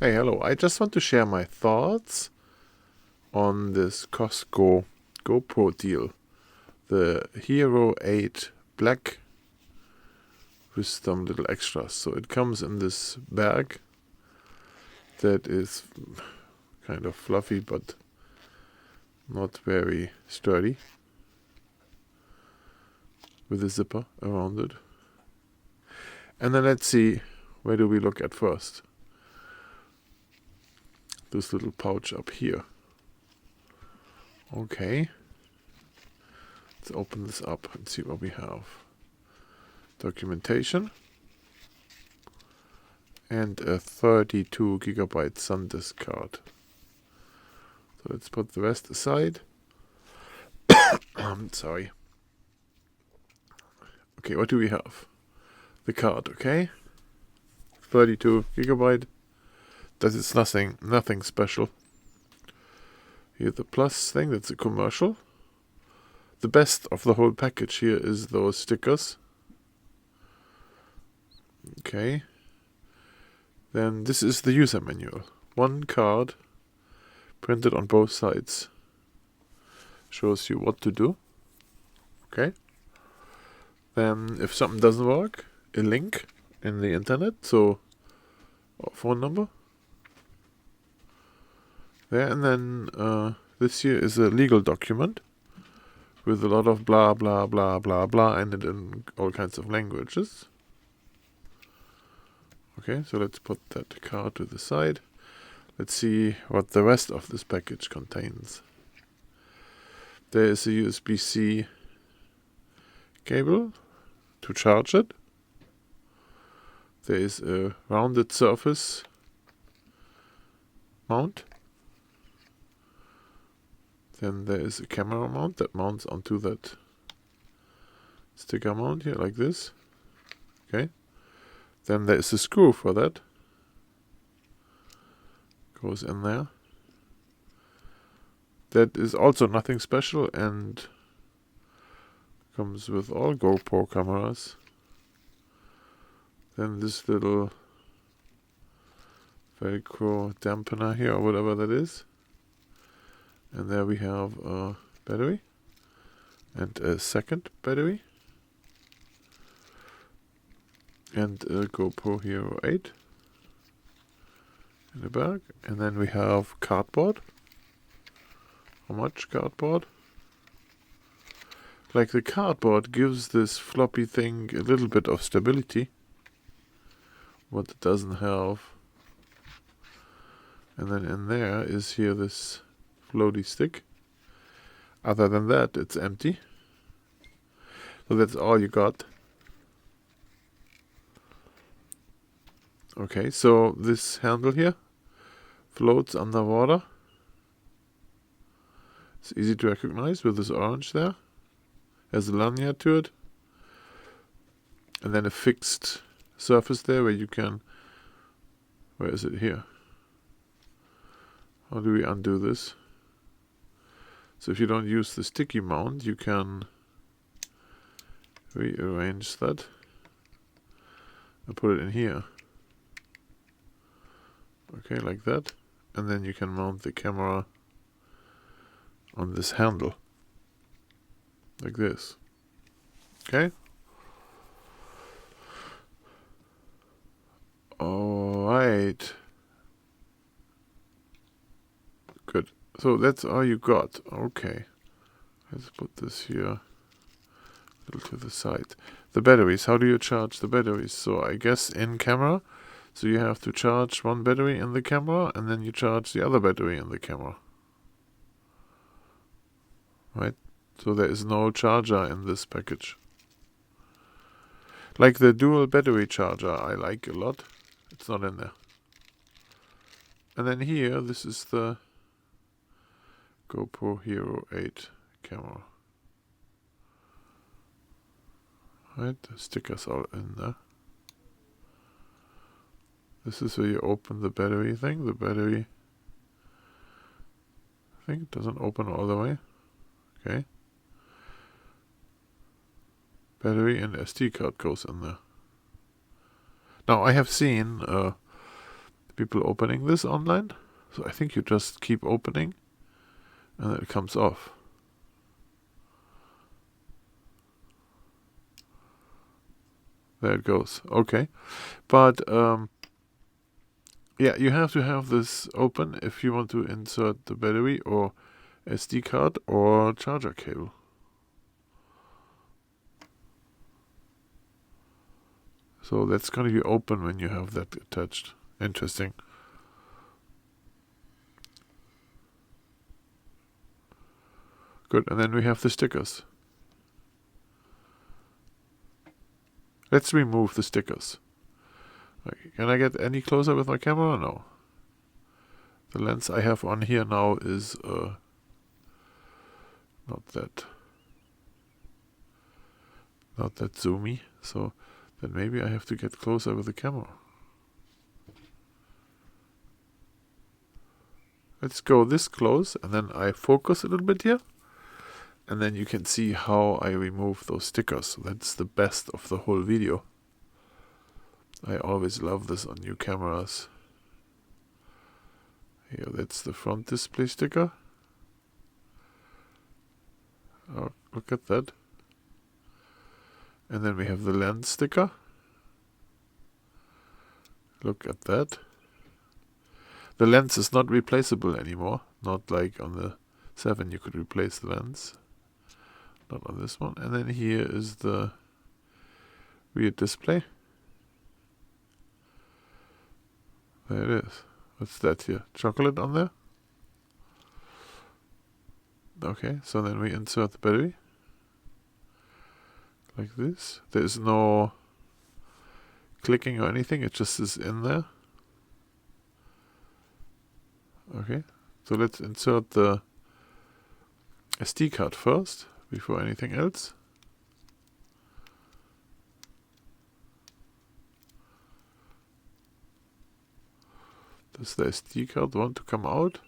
Hey, hello. I just want to share my thoughts on this Costco GoPro deal. The Hero 8 Black with some little extras. So it comes in this bag that is kind of fluffy but not very sturdy, with a zipper around it. And then let's see, where do we look at first? This little pouch up here. Okay. Let's open this up and see what we have. Documentation. And a 32 gigabyte SanDisk card. So let's put the rest aside. Sorry. Okay, what do we have? The card, okay? 32 gigabyte. That is nothing special. Here's the plus thing, that's a commercial. The best of the whole package here is those stickers. Okay. Then this is the user manual. One card printed on both sides. Shows you what to do. Okay. Then if something doesn't work, a link in the internet, so a phone number. There, and then this here is a legal document with a lot of blah blah blah blah blah and it in all kinds of languages. Okay, so let's put that card to the side. Let's see what the rest of this package contains. There is a USB-C cable to charge it. There is a rounded surface mount. Then there is a camera mount that mounts onto that sticker mount here, like this. Okay. Then there is a screw for that. Goes in there. That is also nothing special and comes with all GoPro cameras. Then this little Velcro dampener here, or whatever that is. And there we have a battery and a second battery. And a GoPro Hero 8 in the bag. And then we have cardboard. How much cardboard? Like the cardboard gives this floppy thing a little bit of stability. What it doesn't have. And then in there is here this floaty stick. Other than that, it's empty. So that's all you got. Okay, so this handle here floats underwater. It's easy to recognize with this orange there. Has a lanyard to it. And then a fixed surface there where you can... Where is it here? How do we undo this? So if you don't use the sticky mount, you can rearrange that and put it in here. Okay, like that. And then you can mount the camera on this handle. Like this. Okay? Alright. Good. So that's all you got. Okay. Let's put this here a little to the side. The batteries. How do you charge the batteries? So I guess in camera. So you have to charge one battery in the camera and then you charge the other battery in the camera. Right? So there is no charger in this package. Like the dual battery charger I like a lot. It's not in there. And then here, this is the GoPro Hero 8 camera. Right, the stickers are in there. This is where you open the battery thing. The battery, I think, doesn't open all the way. Okay. Battery and SD card goes in there. Now, I have seen people opening this online. So I think you just keep opening and then it comes off. There it goes. Okay. But yeah, you have to have this open if you want to insert the battery or SD card or charger cable. So that's going to be open when you have that attached. Interesting. Good, and then we have the stickers. Let's remove the stickers. Okay, can I get any closer with my camera? No. The lens I have on here now is not that zoomy, so then maybe I have to get closer with the camera. Let's go this close, and then I focus a little bit here, and then you can see how I remove those stickers. That's the best of the whole video. I always love this on new cameras. Here, that's the front display sticker. Oh, look at that. And then we have the lens sticker. Look at that. The lens is not replaceable anymore. Not like on the 7 you could replace the lens. Not on this one. And then here is the rear display. There it is. What's that here? Chocolate on there? Okay, so then we insert the battery. Like this. There is no clicking or anything. It just is in there. Okay, so let's insert the SD card first, before anything else. Does the SD card want to come out?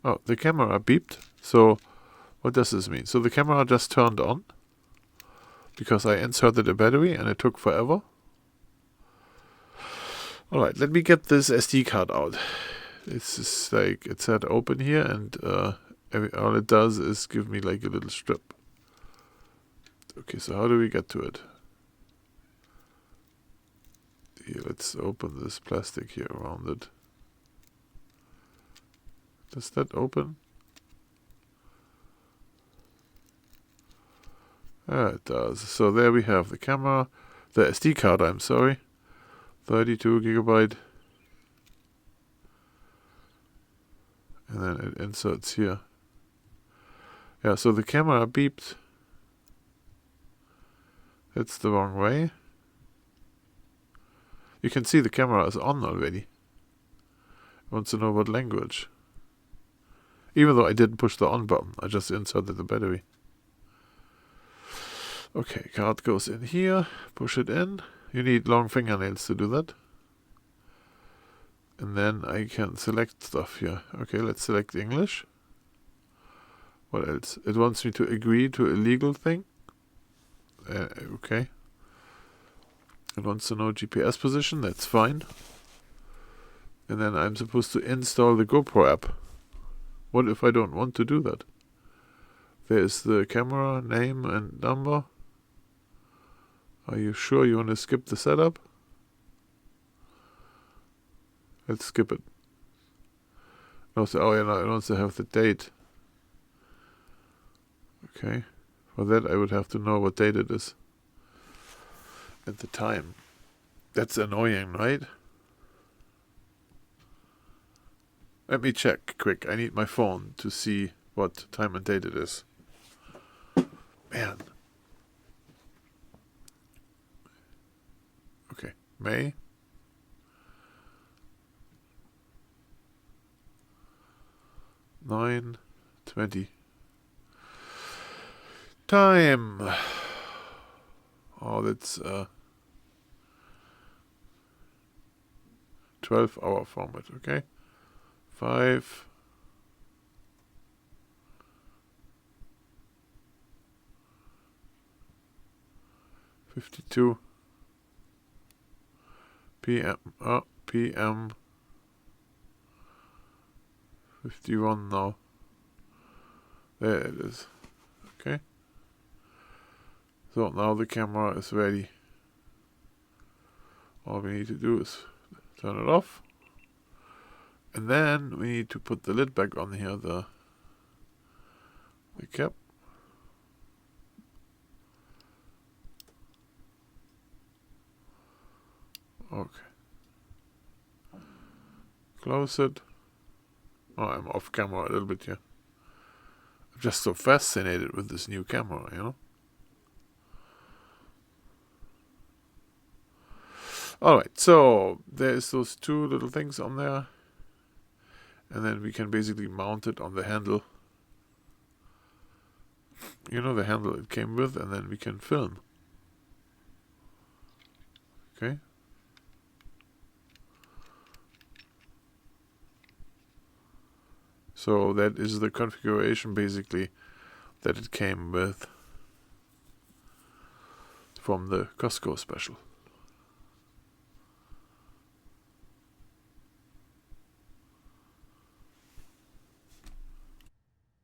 Oh, the camera beeped. So, what does this mean? So the camera just turned on, because I inserted a battery and it took forever. Alright, let me get this SD card out. It's just like, it said open here, and all it does is give me like a little strip. Okay, so how do we get to it? Here, let's open this plastic here around it. Does that open? It does. So there we have the camera, the SD card, I'm sorry. 32 gigabyte. And then it inserts here. Yeah, so the camera beeped. It's the wrong way. You can see the camera is on already. It wants to know what language. Even though I didn't push the on button, I just inserted the battery. Okay, card goes in here. Push it in. You need long fingernails to do that. And then I can select stuff here. Okay, let's select English. What else? It wants me to agree to a legal thing. Okay. It wants to know GPS position. That's fine. And then I'm supposed to install the Gopro app. What if I don't want to do that? There's the camera name and number. Are you sure you want to skip the setup? Let's skip it. No, so, oh yeah, no, it wants to have the date. Okay. For that I would have to know what date it is. At the time. That's annoying, right? Let me check quick. I need my phone to see what time and date it is. Man. Okay. May. Nine 20. Time. Oh, that's 12-hour format. Okay. 5. PM. Oh, PM 51 now. There it is. Okay. So now the camera is ready. All we need to do is turn it off. And then we need to put the lid back on here, the cap. Okay. Close it. Oh, I'm off camera a little bit here. I'm just so fascinated with this new camera, you know? Alright, so there's those two little things on there. And then we can basically mount it on the handle. You know, the handle it came with, and then we can film. Okay. So that is the configuration basically that it came with from the Costco special.